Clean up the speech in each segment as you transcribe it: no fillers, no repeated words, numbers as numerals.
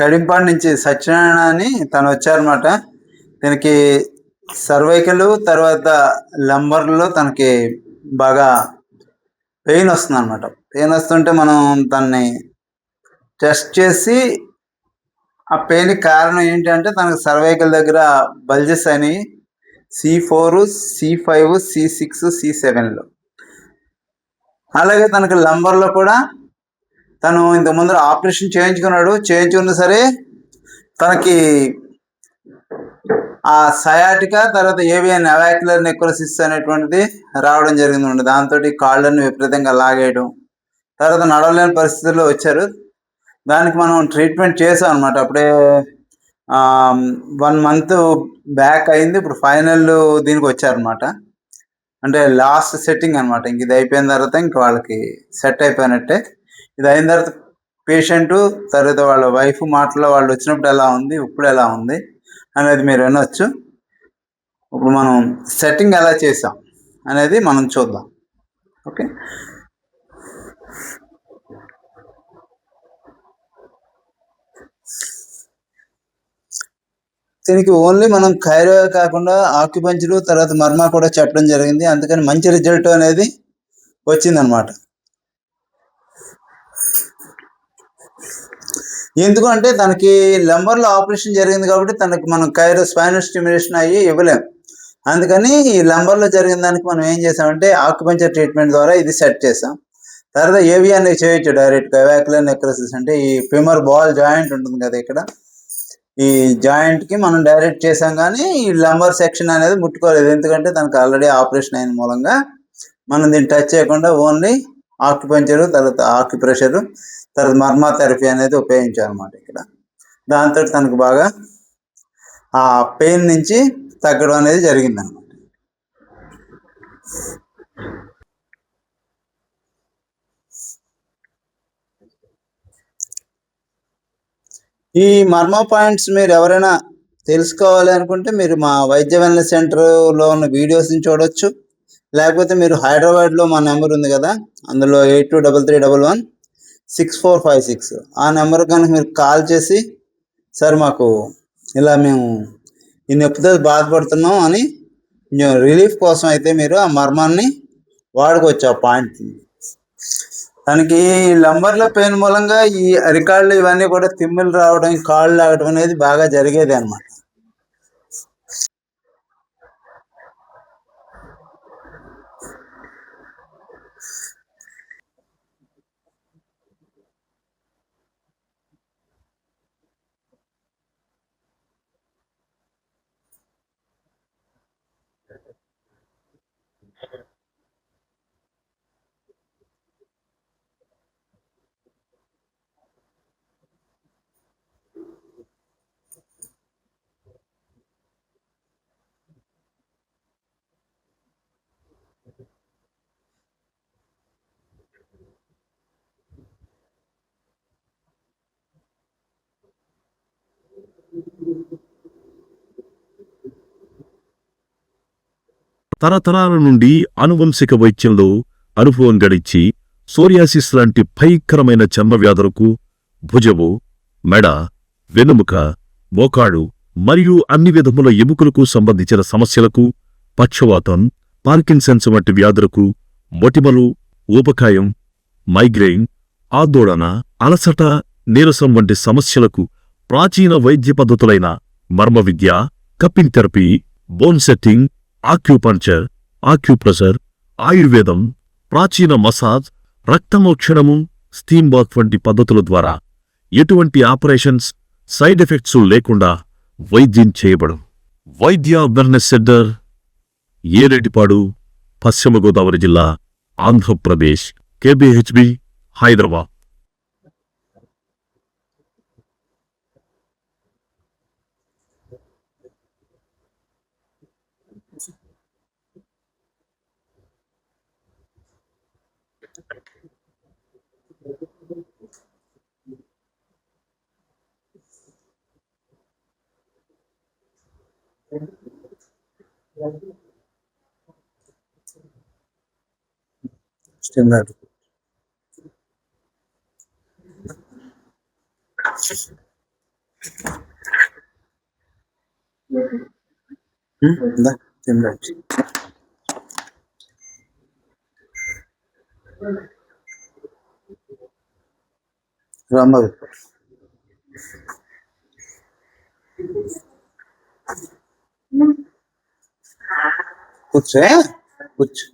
కడింపాడు నుంచి సత్యనారాయణ అని తను వచ్చారన్నమాట. తనకి సర్వైకల్ తర్వాత లంబర్లో తనకి బాగా పెయిన్ వస్తుంది అనమాట. పెయిన్ వస్తుంటే మనం దాన్ని టెస్ట్ చేసి ఆ పెయిన్ కారణం ఏంటంటే తనకు సర్వైకల్ దగ్గర బల్జెస్ అని C4, C5, C6, C7లో, అలాగే తనకు లంబర్లో కూడా తను ఇంత ముందర ఆపరేషన్ చేయించుకున్నా సరే తనకి ఆ సయాటికా తర్వాత ఏవియన్ అవాక్యులర్ నెక్రోసిస్ అనేటువంటిది రావడం జరిగింది. దాంతో కాళ్ళని విపరీతంగా లాగేయడం, తర్వాత నడవలేని పరిస్థితుల్లో వచ్చారు. దానికి మనం ట్రీట్మెంట్ చేసాం అనమాట. అప్పుడే 1 month బ్యాక్ అయింది. ఇప్పుడు ఫైనల్ దీనికి వచ్చారనమాట. అంటే లాస్ట్ సెట్టింగ్ అనమాట. ఇంక ఇది అయిపోయిన తర్వాత ఇంక వాళ్ళకి సెట్ అయిపోయినట్టే. ఇది అయిన తర్వాత పేషెంటు తర్వాత వాళ్ళ వైఫ్ మాటలో వాళ్ళు వచ్చినప్పుడు ఎలా ఉంది, ఇప్పుడు ఎలా ఉంది అనేది మీరు వినొచ్చు. ఇప్పుడు మనం సెట్టింగ్ ఎలా చేసాం అనేది మనం చూద్దాం. ఓకే, దీనికి ఓన్లీ మనం ఖైరో కాకుండా ఆక్యుపంచరు తర్వాత మర్మా కూడా చెప్పడం జరిగింది. అందుకని మంచి రిజల్ట్ అనేది వచ్చిందనమాట. ఎందుకంటే తనకి లంబర్లో ఆపరేషన్ జరిగింది కాబట్టి తనకి మనం ఖైరో స్పైనల్ స్టిమ్యులేషన్ అయ్యి ఇవ్వలేం. అందుకని ఈ లంబర్లో జరిగిన దానికి మనం ఏం చేసామంటే ఆక్యుపంచర్ ట్రీట్మెంట్ ద్వారా ఇది సెట్ చేసాం. తర్వాత ఏవి అనేది చేయొచ్చు డైరెక్ట్గా. అవాక్యులర్ నెక్రోసిస్ అంటే ఈ ఫిమర్ బాల్ జాయింట్ ఉంటుంది కదా, ఇక్కడ ఈ జాయింట్కి మనం డైరెక్ట్ చేసాం, కానీ ఈ లంబర్ సెక్షన్ అనేది ముట్టుకోలేదు. ఎందుకంటే తనకు ఆల్రెడీ ఆపరేషన్ అయిన మూలంగా మనం దీన్ని టచ్ చేయకుండా ఓన్లీ ఆక్యుపంచరు తర్వాత ఆక్యుప్రెషరు తర్వాత మర్మా థెరపీ అనేది ఉపయోగించాలన్నమాట ఇక్కడ. దాంతో తనకు బాగా ఆ పెయిన్ నుంచి తగ్గడం అనేది జరిగిందన్నమాట. ఈ మర్మా పాయింట్స్ మీరు ఎవరైనా తెలుసుకోవాలి అనుకుంటే మీరు మా వైద్య వెల్నెస్ సెంటర్లో ఉన్న వీడియోస్ని చూడవచ్చు. లేకపోతే మీరు హైదరాబాద్లో మా నెంబర్ ఉంది కదా, అందులో 8233116456 ఆ నెంబర్ కనుక మీరు కాల్ చేసి సార్ మాకు ఇలా మేము ఈ నొప్పితో బాధపడుతున్నాం అని రిలీఫ్ కోసం అయితే మీరు ఆ మర్మాన్ని వాడుకోవచ్చు. ఆ పాయింట్ని తనకి లంబర్లో పెయిన్ మూలంగా ఈ అరికాళ్ళు ఇవన్నీ కూడా తిమ్మిలు రావడం, కాళ్ళు లాగడం అనేది బాగా జరిగేది అనమాట. తరతరాల నుండి ఆనువంశిక వైద్యంలో అనుభవం గడించి సోరియాసిస్ లాంటి భయంకరమైన చర్మ వ్యాధులకు భుజము, మెడ, వెన్నుముక, మోకాడు మరియు అన్ని విధముల ఎముకలకు సంబంధించిన సమస్యలకు, పక్షవాతం, పార్కిన్సన్స్ వంటి వ్యాధులకు, మొటిమలు, ఊబకాయం, మైగ్రెయిన్, ఆందోళన, అలసట, నీరసం వంటి సమస్యలకు ప్రాచీన వైద్య పద్ధతులైన మర్మ విద్య, cupping therapy, bone setting, acupuncture, acupressure, ఆయుర్వేదం, ప్రాచీన మసాజ్, రక్తమోక్షణము, స్టీమ్ బాత్ వంటి పద్ధతుల ద్వారా ఎటువంటి ఆపరేషన్స్, సైడ్ ఎఫెక్ట్స్ లేకుండా వైద్యం చేయబడు. వైద్య వెల్నెస్ సెంటర్, ఏరేటిపాడు, పశ్చిమ గోదావరి జిల్లా, ఆంధ్రప్రదేశ్, KBHB, హైదరాబాద్. స్టిమ్యులేటర్ ఇందా, తినవచ్చు. రమ్మ కూర్చో, కూర్చో.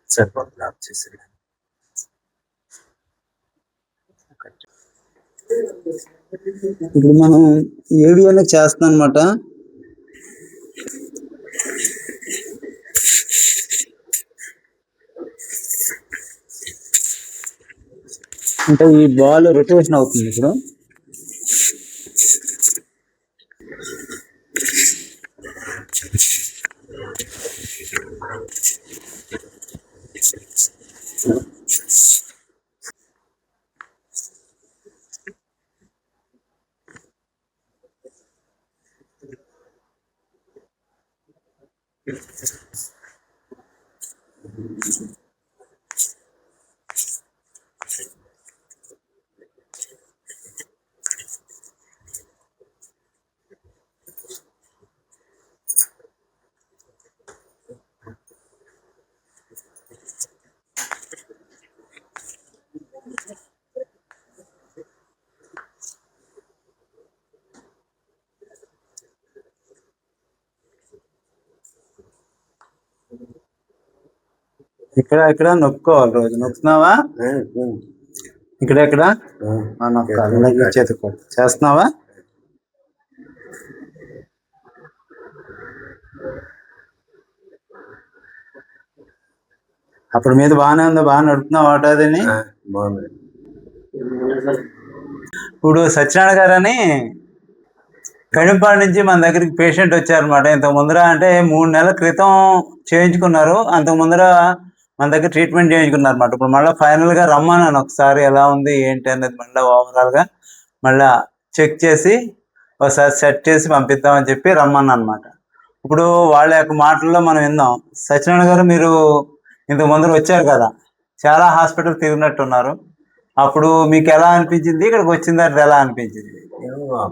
సరిపోతుంది ఆఫ్ చేసి. ఇప్పుడు మనం ఏవిఎన్ చేస్తాం అనమాట. అంటే ఈ బాల్ రొటేషన్ అవుతుంది ఇప్పుడు. ఇక్కడ ఇక్కడ నొక్కోవాలి, రోజు నొక్కుతున్నావా? ఇక్కడ ఇక్కడ నొక్కాలి, చేతుకో. చేస్తున్నావా? అప్పుడు మీద బాగానే ఉందా? బాగా నడుపుతున్నావు వాటాదని? బాగుంది. ఇప్పుడు సత్యనారాయణ గారు అని కడింపాడు నుంచి మన దగ్గరికి పేషెంట్ వచ్చారనమాట. ఇంత ముందర అంటే 3 నెలల క్రితం చేయించుకున్నారు. అంతకు ముందర మన దగ్గర ట్రీట్మెంట్ చేయించుకున్నారు అనమాట. ఇప్పుడు మళ్ళీ ఫైనల్గా రమ్మన్నాను ఒకసారి, ఎలా ఉంది ఏంటి అనేది మళ్ళీ ఓవరాల్గా మళ్ళీ చెక్ చేసి ఒకసారి సెట్ చేసి పంపిద్దామని చెప్పి రమ్మన్నా అనమాట. ఇప్పుడు వాళ్ళ యొక్క మాటల్లో మనం విందాం. సత్యనారాయణ గారు, మీరు ఇంతకు ముందర వచ్చారు కదా, చాలా హాస్పిటల్ తిరిగినట్టున్నారు. అప్పుడు మీకు ఎలా అనిపించింది? ఇక్కడికి వచ్చిన తర్వాత ఎలా అనిపించింది?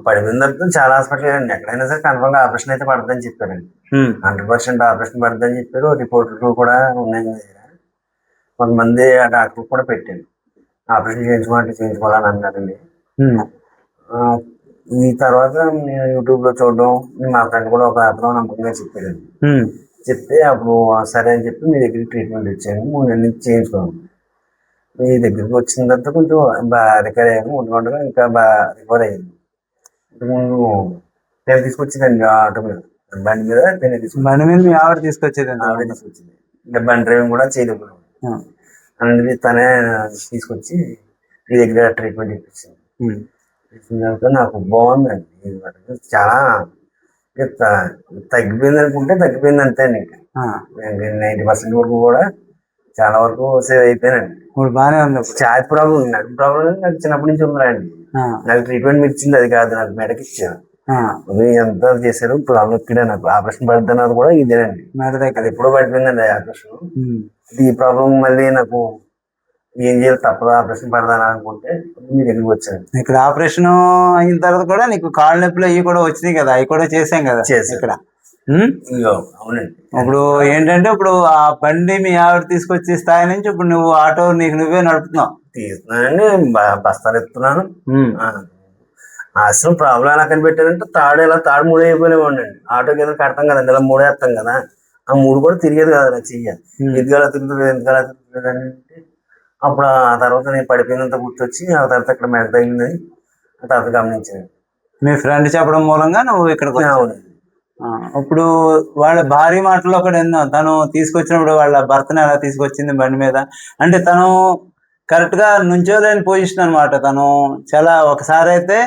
పడిపోయిన తర్వాత చాలా హాస్పిటల్ అండి, ఎక్కడైనా సరే కన్ఫర్మ్ గా ఆపరేషన్ అయితే పడుతుందని చెప్పారండి. 100% ఆపరేషన్ పడుతుందని చెప్పారు. రిపోర్ట్లు కూడా ఉన్నాయి నా దగ్గర. కొంతమంది ఆ డాక్టర్ కూడా పెట్టాను, ఆపరేషన్ చేయించుకోవాలని అన్నారండి. ఈ తర్వాత నేను యూట్యూబ్ లో చూడడం, మా ఫ్రెండ్ కూడా ఒక అతను నమ్మకంగా చెప్పారండి. చెప్తే అప్పుడు సరే అని చెప్పి మీ దగ్గరికి ట్రీట్మెంట్ ఇచ్చాను. 3 నెలల నుంచి చేయించుకోను. మీ దగ్గరికి వచ్చిన తర్వాత కొంచెం బాగా రికవర్ అయ్యాను. ఉండగా ఇంకా బాగా రికవర్ అయ్యింది. ముందు నేను తీసుకొచ్చిందండి ఆటో మీద, బండి మీద. బండి మీద మీ ఆవిడ తీసుకొచ్చేది? ఆవిడ తీసుకొచ్చింది. అంటే బండి డ్రైవింగ్ కూడా చేయలేదు అనేది. తనే తీసుకొచ్చి మీ దగ్గర ట్రీట్మెంట్ ఇప్పించింది. ఇచ్చిన తర్వాత నాకు బాగుందండి. చాలా తగ్గిపోయింది అనుకుంటే తగ్గిపోయింది అంతే అండి. ఇంకా 90% వరకు కూడా చాలా వరకు సేవ్ అయిపోయానండి. ఇప్పుడు బాగానే ఉంది. ఛార్జ్ ప్రాబ్లం, నడుపు ప్రాబ్లం నాకు చిన్నప్పటి నుంచి ఉందండి. నాకు ట్రీట్మెంట్ ఇచ్చింది అది కాదు, నాకు మెడకి ఇచ్చాను. ఎంత చేశారు ప్రాబ్లం ఇక్కడ. నాకు ఆపరేషన్ పడుతున్నది కూడా ఇదేనండి. అది ఎప్పుడో పడిపోయిందండి ఆపరేషన్. ఈ ప్రాబ్లం మళ్ళీ నాకు ఏం చేయాలి, తప్పదు ఆపరేషన్ పడదాని అనుకుంటే మీ దగ్గరికి వచ్చాను. ఇక్కడ ఆపరేషన్ అయిన తర్వాత కూడా నీకు కాళ్ళ నొప్పులు అవి కూడా వచ్చినాయి కదా, అవి కూడా చేసాం కదా ఇక్కడ. అవునండి. ఇప్పుడు ఏంటంటే, ఇప్పుడు ఆ బండి మీ ఆవిడ తీసుకొచ్చే స్థాయి నుంచి ఇప్పుడు నువ్వు ఆటో నీకు నువ్వే నడుపుతున్నావు. తీస్తున్నానండి, బస్తాలు ఎత్తున్నాను. అసలు ప్రాబ్లం ఎలా కనిపెట్టారంటే, తాడు 3 అయిపోయినామండి. ఆటోకి ఏదో కడతాం కదండి, ఇలా 3 వేస్తాం కదా, ఆ 3 కూడా తిరిగేది కదా నా చెయ్యి. ఎందుకలా తిరుగుతుంది, ఎందుకలా తిరుగుతుంది అంటే, అప్పుడు ఆ తర్వాత నేను పడిపోయినంత గుర్తొచ్చి ఆ తర్వాత ఇక్కడ మెడ తగిలిందని ఆ తర్వాత గమనించాను. మీ ఫ్రెండ్ చెప్పడం మూలంగా నువ్వు ఇక్కడికి వచ్చావు. ఇప్పుడు వాళ్ళ భార్య మాటల్లో కూడా ఎన్నో, తను తీసుకొచ్చినప్పుడు వాళ్ళ భర్తను ఎలా తీసుకొచ్చింది బండి మీద అంటే, తను కరెక్ట్ గా నుంచోలేని పొజిషన్ అనమాట. తను చాలా ఒకసారి అయితే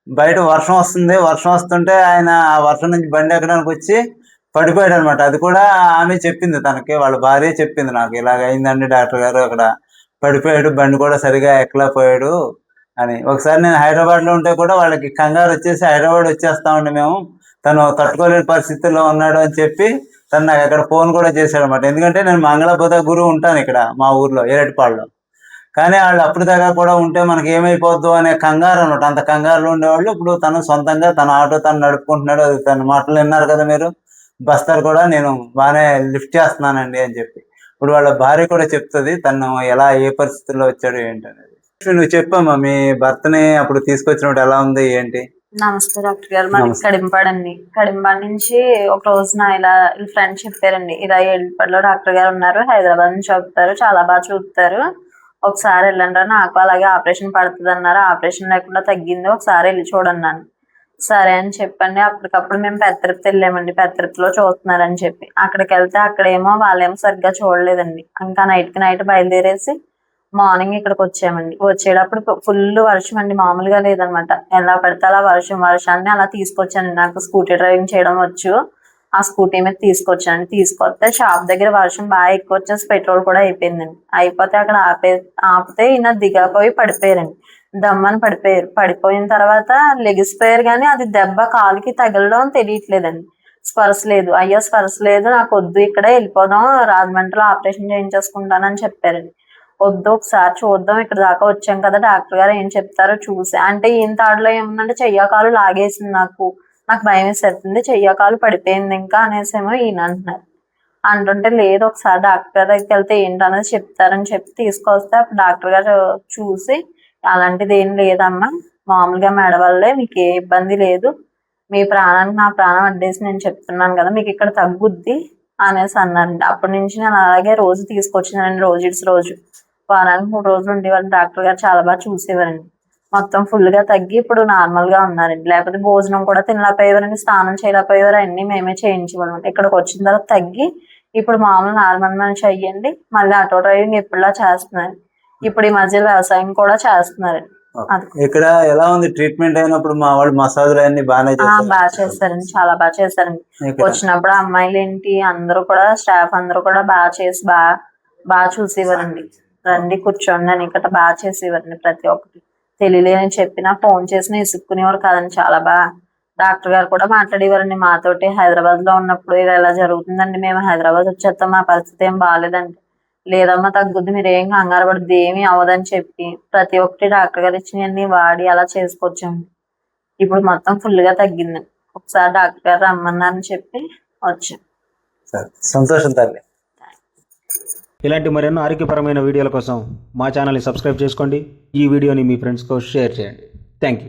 బయట వర్షం వస్తుంది, వర్షం వస్తుంటే ఆయన ఆ వర్షం నుంచి బండి ఎక్కడానికి వచ్చి పడిపోయాడు అనమాట. అది కూడా ఆమె చెప్పింది, తనకి వాళ్ళ భార్య చెప్పింది, నాకు ఇలాగ అయిందండి డాక్టర్ గారు, అక్కడ పడిపోయాడు, బండి కూడా సరిగా ఎక్కలేకపోయాడు అని. ఒకసారి నేను హైదరాబాద్లో ఉంటే కూడా వాళ్ళకి కంగారు వచ్చేసి హైదరాబాద్ వచ్చేస్తామండి మేము, తను తట్టుకోలేని పరిస్థితుల్లో ఉన్నాడు అని చెప్పి తను నాకు అక్కడ ఫోన్ కూడా చేశాడు అనమాట. ఎందుకంటే నేను మంగళబుధ గురువు ఉంటాను ఇక్కడ మా ఊర్లో ఏరటిపాడులో. కానీ వాళ్ళు అప్పుడు దాకా కూడా ఉంటే మనకి ఏమైపోద్దు అనే కంగారు అనమాట. అంత కంగారులో ఉండేవాళ్ళు ఇప్పుడు తను సొంతంగా తన ఆటో తను నడుపుకుంటున్నాడు. అది తన మాటలు విన్నారు కదా మీరు. బస్తాలు కూడా నేను బాగానే లిఫ్ట్ చేస్తున్నానండి అని చెప్పి. ఇప్పుడు వాళ్ళ భార్య కూడా చెప్తుంది తను ఎలా ఏ పరిస్థితుల్లో వచ్చాడు ఏంటనేది. నువ్వు చెప్పమ్మా మీ భర్తని అప్పుడు తీసుకొచ్చినప్పుడు ఎలా ఉంది ఏంటి? నమస్తే డాక్టర్ గారు, మాది కడింపాడండి. కడింపాడు నుంచి ఒక రోజున ఇలా ఫ్రెండ్స్ చెప్పారండి, ఇలా ఏడుపాడులో డాక్టర్ గారు ఉన్నారు, హైదరాబాద్ నుంచి చూపుతారు, చాలా బాగా చూపుతారు, ఒకసారి వెళ్ళండి. నాకు అలాగే ఆపరేషన్ పడుతుంది అన్నారు. ఆపరేషన్ లేకుండా తగ్గింది, ఒకసారి వెళ్ళి చూడన్నాను. సరే అని చెప్పండి. అప్పటికప్పుడు మేము పెద్దతిరుపతి వెళ్ళామండి. పెద్దతిరుపతిలో చూస్తున్నారని చెప్పి అక్కడికి వెళ్తే అక్కడేమో వాళ్ళేమో సరిగ్గా చూడలేదండి. ఇంకా నైట్కి నైట్ బయలుదేరేసి మార్నింగ్ ఇక్కడికి వచ్చామండి. వచ్చేటప్పుడు ఫుల్ వర్షం అండి, మామూలుగా లేదనమాట. ఎలా పడితే అలా వర్షాన్ని అలా తీసుకొచ్చానండి. నాకు స్కూటీ డ్రైవింగ్ చేయడం వచ్చు, ఆ స్కూటీ మీద తీసుకొచ్చానండి. తీసుకొస్తే షాప్ దగ్గర వర్షం బాగా ఎక్కువ వచ్చేసి పెట్రోల్ కూడా అయిపోయిందండి. అయిపోతే అక్కడ ఆపితే ఈయన దిగపోయి పడిపోయారండి, దమ్మని పడిపోయారు. పడిపోయిన తర్వాత లెగిసిపోయారు, కానీ అది దెబ్బ కాలుకి తగలడం తెలియట్లేదండి. స్పర్శ లేదు. అయ్యో స్పర్శ లేదు, నాకు వద్దు, ఇక్కడే వెళ్ళిపోదాం, రాజమండ్రిలో ఆపరేషన్ చేయించేసుకుంటానని చెప్పారండి. వద్దు, ఒకసారి చూద్దాం, ఇక్కడ దాకా వచ్చాం కదా, డాక్టర్ గారు ఏం చెప్తారో చూసి. అంటే ఈయన తాడులో ఏముందంటే చెయ్యకాలు లాగేసింది. నాకు భయం వేసేస్తుంది, చెయ్యకాలు పడిపోయింది ఇంకా అనేసేమో ఈయన అంటున్నారు. అంటుంటే లేదు, ఒకసారి డాక్టర్ గారి దగ్గరికి వెళ్తే ఏంటనేది చెప్తారని చెప్పి తీసుకొస్తే అప్పుడు డాక్టర్ గారు చూసి అలాంటిది ఏం లేదమ్మా, మామూలుగా మెడ వల్లే, మీకు ఏ ఇబ్బంది లేదు, మీ ప్రాణానికి నా ప్రాణం అడ్డేసి నేను చెప్తున్నాను కదా, మీకు ఇక్కడ తగ్గుద్ది అనేసి అన్నారండి. అప్పటి నుంచి నేను అలాగే రోజు తీసుకొచ్చినానండి, రోజు ఇట్స్ రోజు వారానికి 3 రోజులు ఉండేవాళ్ళు. డాక్టర్ గారు చాలా బాగా చూసేవారండి. మొత్తం ఫుల్గా తగ్గి ఇప్పుడు నార్మల్గా ఉన్నారండి. లేకపోతే భోజనం కూడా తినలేకపోయేవారండి, స్నానం చేయలేకపోయేవారు, అన్నీ మేమే చేయించేవాళ్ళం. ఇక్కడికి వచ్చిన తర్వాత తగ్గి ఇప్పుడు మామూలు నార్మల్ మనిషి అయ్యండి. మళ్ళీ ఆటో డ్రైవింగ్ ఎప్పుడులా చేస్తున్నారు. ఇప్పుడు ఈ మధ్య వ్యవసాయం కూడా చేస్తున్నారండి. ఇక్కడ ఎలా ఉంది ట్రీట్మెంట్ అయినప్పుడు? మా వాళ్ళు మసాజులు అన్ని బాగా చేస్తారండి, చాలా బాగా చేస్తారండి. వచ్చినప్పుడు అమ్మాయిలు ఏంటి అందరూ కూడా, స్టాఫ్ అందరూ కూడా బాగా చేసి బాగా చూసేవారండి. రండి కూర్చోండి అని ఇక్కడ బాగా చేసేవారండి. ప్రతి ఒక్కటి తెలియలేని చెప్పినా ఫోన్ చేసినా ఇసుక్కునేవారు కాదండి, చాలా బాగా. డాక్టర్ గారు కూడా మాట్లాడేవారండి మాతోటి. హైదరాబాద్ లో ఉన్నప్పుడు ఇలా జరుగుతుందండి, మేము హైదరాబాద్ వచ్చేస్తాం, మా పరిస్థితి ఏం బాగాలేదండి. లేదమ్మా తగ్గుద్ది, మీరు ఏం కంగారు పడుద్ది, ఏమీ అవ్వదని చెప్పి ప్రతి ఒక్కటి డాక్టర్ గారు ఇచ్చినవన్నీ వాడి అలా చేసుకొచ్చాము. ఇప్పుడు మొత్తం ఫుల్గా తగ్గిందండి. ఒకసారి డాక్టర్ గారు రమ్మన్నారని చెప్పి వచ్చాం. సంతోషం తల్లి. ఇలాంటి మరెన్నో ఆరోగ్యపరమైన వీడియోల కోసం మా ఛానల్ని సబ్స్క్రైబ్ చేసుకోండి. ఈ వీడియోని మీ ఫ్రెండ్స్తో షేర్ చేయండి. Thank you.